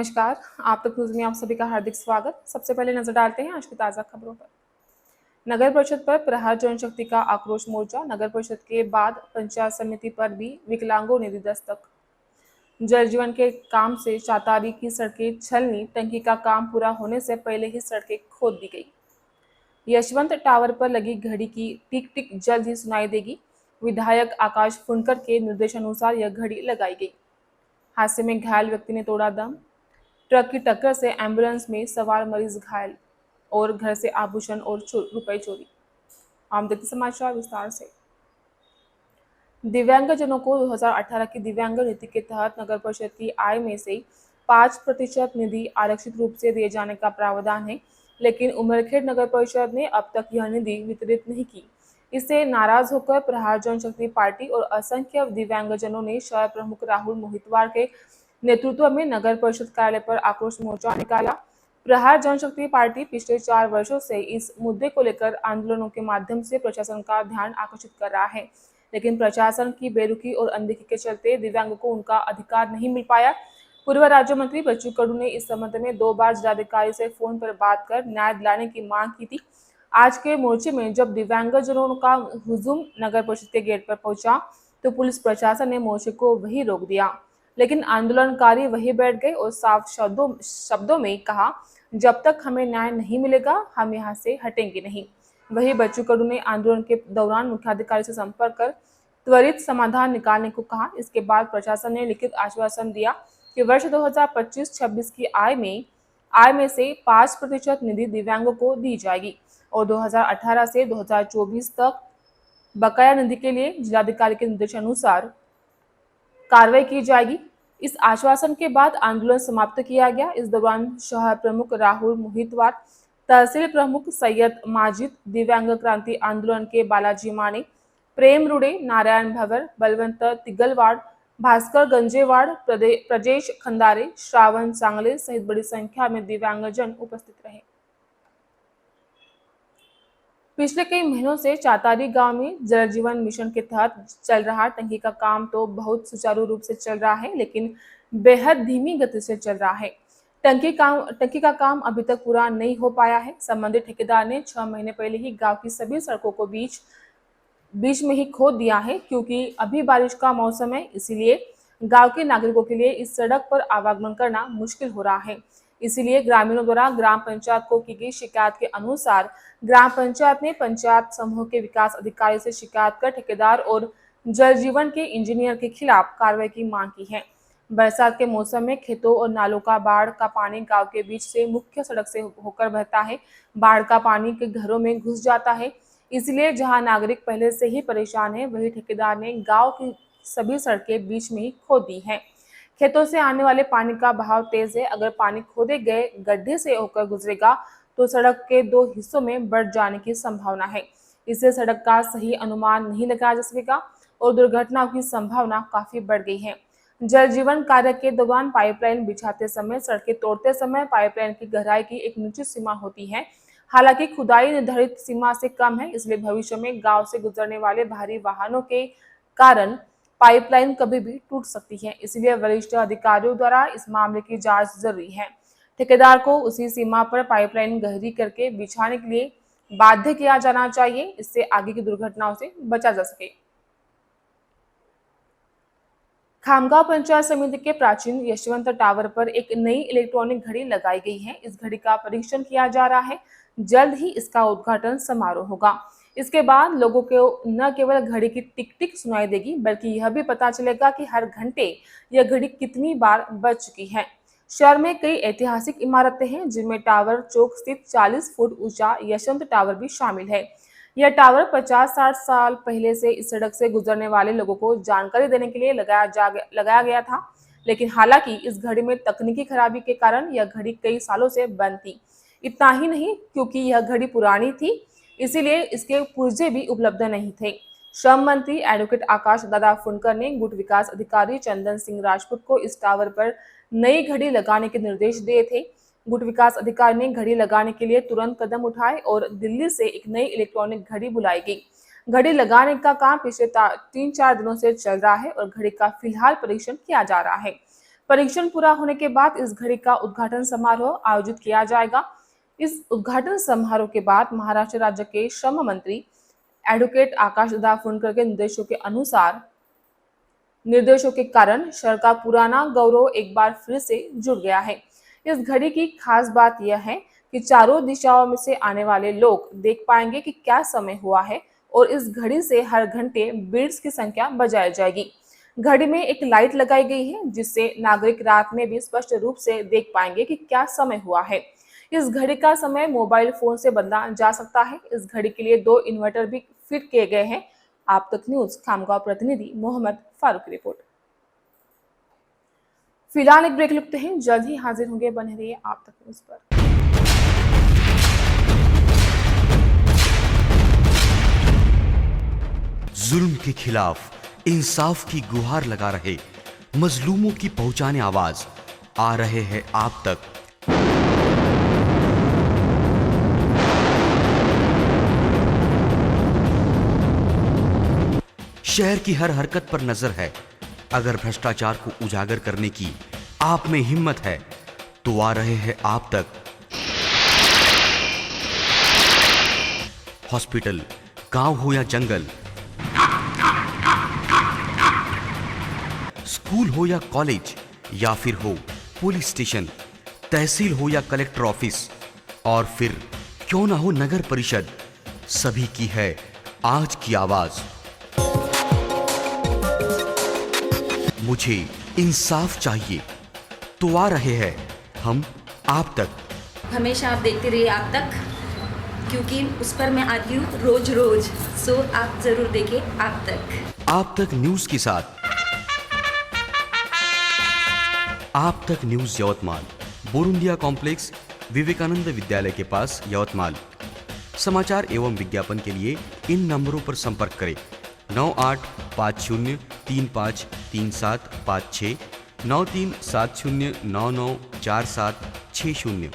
नमस्कार। आप तक न्यूज़ में आप सभी का हार्दिक स्वागत। सबसे पहले नजर डालते हैं आज की ताज़ा खबरों पर। नगर परिषद पर प्रहार जनशक्ति का आक्रोश मोर्चा। नगर परिषद के बाद पंचायत समिति पर भी विकलांगों ने दी दस्तक। जल जीवन के काम से चातारी की सड़कें छलनी, टंकी का काम पूरा होने से पहले ही सड़कें खोद दी गई। यशवंत टावर पर लगी घड़ी की टिक टिक जल्द ही सुनाई देगी। विधायक आकाश फुंडकर के निर्देशानुसार यह घड़ी लगाई गई। हादसे में घायल व्यक्ति ने तोड़ा दम। ट्रक की टक्कर से एम्बुलेंस में सवार मरीज घायल और घर से आभूषण और रुपए चोरी। आम देखते समाचार विस्तार से। दिव्यांगजनों को 2018 की दिव्यांग नीति के तहत नगर परिषद की आय में से 5% निधि आरक्षित रूप से दिए जाने का प्रावधान है, लेकिन उमरखेड़ नगर परिषद ने अब तक यह निधि वितरित नहीं की। इससे नाराज होकर प्रहार जनशक्ति पार्टी और असंख्य दिव्यांगजनों ने शहर प्रमुख राहुल मोहितवार के नेतृत्व में नगर परिषद कार्यालय पर आक्रोश मोर्चा निकाला। प्रहार जनशक्ति पार्टी पिछले 4 वर्षों से इस मुद्दे को लेकर आंदोलनों के माध्यम से प्रशासन का ध्यान आकर्षित कर रहा है, लेकिन प्रशासन की बेरुखी और अनदेखी के चलते दिव्यांगों को उनका अधिकार नहीं मिल पाया। पूर्व राज्य मंत्री बच्चू कडू ने इस संबंध में 2 बार जिलाधिकारी से फोन पर बात कर न्याय दिलाने की मांग की थी। आज के मोर्चे में जब दिव्यांगजनों का हुजूम नगर परिषद के गेट पर पहुंचा तो पुलिस प्रशासन ने मोर्चे को वहीं रोक दिया, लेकिन आंदोलनकारी वहीं बैठ गए और साफ शब्दों में कहा, जब तक हमें न्याय नहीं मिलेगा हम यहाँ से हटेंगे नहीं। वहीं बच्चू कडू ने आंदोलन के दौरान मुख्याधिकारी से संपर्क कर त्वरित समाधान निकालने को कहा। इसके बाद प्रशासन ने लिखित आश्वासन दिया कि वर्ष 2025-26 की आय में से 5% निधि दिव्यांगों को दी जाएगी और 2018 से 2024 तक बकाया निधि के लिए जिलाधिकारी के निर्देशानुसार कार्रवाई की जाएगी। इस आश्वासन के बाद आंदोलन समाप्त किया गया। इस दौरान शहर प्रमुख राहुल मोहितवार, तहसील प्रमुख सैयद माजिद, दिव्यांग क्रांति आंदोलन के बालाजी माने, प्रेम रुड़े, नारायण भवर, बलवंत तिगलवाड़, भास्कर गंजेवाड़, प्रजेश खंदारे, श्रावण सांगले सहित बड़ी संख्या में दिव्यांगजन उपस्थित रहे। पिछले कई महीनों से चातारी गांव में जल जीवन मिशन के तहत चल रहा टंकी का काम तो बहुत सुचारू रूप से चल रहा है, लेकिन बेहद धीमी गति से चल रहा है। टंकी का काम अभी तक पूरा नहीं हो पाया है। संबंधित ठेकेदार ने 6 महीने पहले ही गांव की सभी सड़कों को बीच में ही खोद दिया है, क्योंकि अभी बारिश का मौसम है। इसीलिए गांव के नागरिकों के लिए इस सड़क पर आवागमन करना मुश्किल हो रहा है। इसीलिए ग्रामीणों द्वारा ग्राम पंचायत को की गई शिकायत के अनुसार ग्राम पंचायत ने पंचायत समूह के विकास अधिकारी से शिकायत कर ठेकेदार और जल जीवन के इंजीनियर के खिलाफ कार्रवाई की मांग की है। बरसात के मौसम में खेतों और नालों का बाढ़ का पानी गांव के बीच से मुख्य सड़क से होकर बहता है। बाढ़ का पानी के घरों में घुस जाता है। इसलिए जहां नागरिक पहले से ही परेशान है, वही ठेकेदार ने गांव की सभी सड़कें बीच में ही खोद दी हैं। खेतों से आने वाले पानी का बहाव तेज है। अगर पानी खोदे गए गड्ढे से होकर गुजरेगा तो सड़क के 2 हिस्सों में बढ़ जाने की संभावना है। इससे सड़क का सही अनुमान नहीं लगाया जा सकेगा और दुर्घटनाओं की संभावना काफी बढ़ गई है। जल जीवन कार्य के दौरान पाइपलाइन बिछाते समय, सड़कें तोड़ते समय पाइपलाइन की गहराई की एक निश्चित सीमा होती है। हालांकि खुदाई निर्धारित सीमा से कम है, इसलिए भविष्य में गांव से गुजरने वाले भारी वाहनों के कारण पाइपलाइन कभी भी टूट सकती है। इसलिए वरिष्ठ अधिकारियों द्वारा इस मामले की जांच जरूरी है। ठेकेदार को उसी सीमा पर पाइपलाइन गहरी करके बिछाने के लिए बाध्य किया जाना चाहिए। इससे आगे की दुर्घटनाओं से बचा जा सके। खामगांव पंचायत समिति के प्राचीन यशवंत टावर पर एक नई इलेक्ट्रॉनिक घड़ी लगाई गई है। इस घड़ी का परीक्षण किया जा रहा है। जल्द ही इसका उद्घाटन समारोह होगा। इसके बाद लोगों को न केवल घड़ी की टिक टिक सुनाई देगी, बल्कि यह भी पता चलेगा कि हर घंटे यह घड़ी कितनी बार बज चुकी है। शहर में कई ऐतिहासिक इमारतें हैं, जिनमें टावर चौक स्थित 40 फुट ऊंचा यशवंत टावर भी शामिल है। यह टावर 50-60 साल पहले से इस सड़क से गुजरने वाले लोगों को जानकारी देने के लिए लगाया गया था, लेकिन हालांकि इस घड़ी में तकनीकी खराबी के कारण यह घड़ी कई सालों से बंद थी। इतना ही नहीं, क्योंकि यह घड़ी पुरानी थी, इसीलिए इसके पुर्जे भी उपलब्ध नहीं थे। श्रम मंत्री एडवोकेट आकाश दादा फुंडकर ने गुट विकास अधिकारी चंदन सिंह राजपूत को इस टावर पर नई घड़ी लगाने के निर्देश दिए थे। गुट विकास अधिकारी ने घड़ी लगाने के लिए तुरंत कदम उठाए और दिल्ली से एक नई इलेक्ट्रॉनिक घड़ी बुलाई गई। घड़ी लगाने का काम पिछले 3-4 दिनों से चल रहा है और घड़ी का फिलहाल परीक्षण किया जा रहा है। परीक्षण पूरा होने के बाद इस घड़ी का उद्घाटन समारोह आयोजित किया जाएगा। इस उद्घाटन समारोह के बाद महाराष्ट्र राज्य के श्रम मंत्री एडवोकेट आकाश फुंडकर के निर्देशों के कारण शहर का पुराना गौरव एक बार फिर से जुड़ गया है। इस घड़ी की खास बात यह है कि चारों दिशाओं में से आने वाले लोग देख पाएंगे कि क्या समय हुआ है और इस घड़ी से हर घंटे बीट्स की संख्या बजाई जाएगी। घड़ी में एक लाइट लगाई गई है जिससे नागरिक रात में भी स्पष्ट रूप से देख पाएंगे कि क्या समय हुआ है। इस घड़ी का समय मोबाइल फोन से बदला जा सकता है। इस घड़ी के लिए 2 इन्वर्टर भी फिट किए गए हैं। आप तक न्यूज खामगांव प्रतिनिधि मोहम्मद फारूक की रिपोर्ट। फिलहाल एक ब्रेक लेते हैं, जल्द ही हाजिर होंगे, बने रहिए आप तक न्यूज पर। जुल्म के खिलाफ इंसाफ की गुहार लगा रहे मजलूमों की पहुंचाने आवाज आ रहे हैं आप तक। शहर की हर हरकत पर नजर है। अगर भ्रष्टाचार को उजागर करने की आप में हिम्मत है तो आ रहे हैं आप तक। हॉस्पिटल, गांव हो या जंगल, स्कूल हो या कॉलेज, या फिर हो पुलिस स्टेशन, तहसील हो या कलेक्टर ऑफिस, और फिर क्यों ना हो नगर परिषद, सभी की है आज की आवाज। मुझे इंसाफ चाहिए तो आ रहे हैं हम आप तक। हमेशा आप देखते रहिए आप तक, क्योंकि उस पर मैं आती हूँ रोज रोज। सो आप जरूर देखें आप तक। आप तक न्यूज के साथ आप तक न्यूज यवतमाल, बोरुंडिया कॉम्प्लेक्स, विवेकानंद विद्यालय के पास, यवतमाल। समाचार एवं विज्ञापन के लिए इन नंबरों पर संपर्क करें: 9850353756, 9370994760।